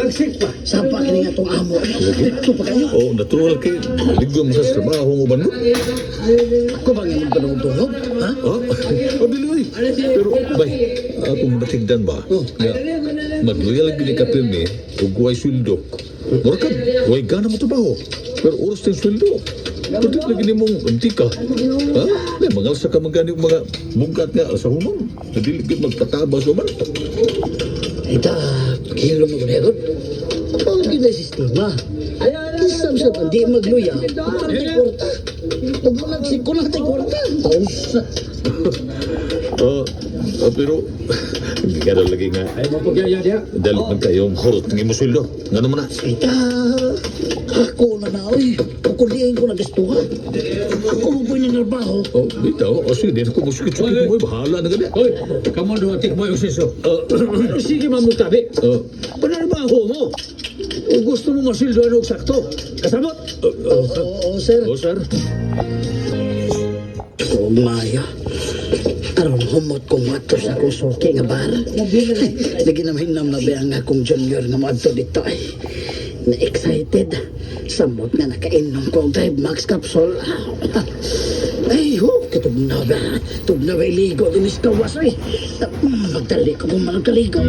Nagsik pa. Sapa ka nga itong amo. Ito pa kayo. Oh, natural kay ligyo mo sa trabaho mo ba no? Ako ba nga magpanong-tunog? Ha? Oh, dili. Pero bay, akong matigdan ba? Nga magloyal gini ka pirmi ug way sweldo. Mura ka, way gana mo trabaho. Pero oras tayong sweldo. Pwede lagi ni mong antika. Ha? May mangalsa ka magani mga bugat nga sa humong. Dili gid magpatabas man. Ita, kilo mo ganyan. Ang gina sistema. Isam sa pandi magluya. Ang kwarta. Pagmanagsik ko lang tayo kwarta. Pero hindi ka daw lagi nga. Ay, mapagyaya dia. Dahil man kayong horot ng imo sweldo. Nga naman na. Ita, ako na na, oy. Kukuliin ko na gastuhan. Ako mo po yung narbaho. Oh, bitaw. O sige, din ako musikit-sukit mo. Bahala na ganyan. Hoy, kamu doon atik mo yung siso. Sige mamutabi. Panarbaho mo. O gusto mo masildoan og sakto. Kasabot. Oo, sir. Oh, sir. Oo, Maya. Aron humot kong mato sa akong suki nga bar. Lagi na mahinam na ba ang akong junior nga mato dito ay. Na-excited. Samot nga nakainom ko ang Drive Max capsule. Ay, kitog na ba? Tug na ba iligo din is kawas ay. Magdali ko kung malagkaligo.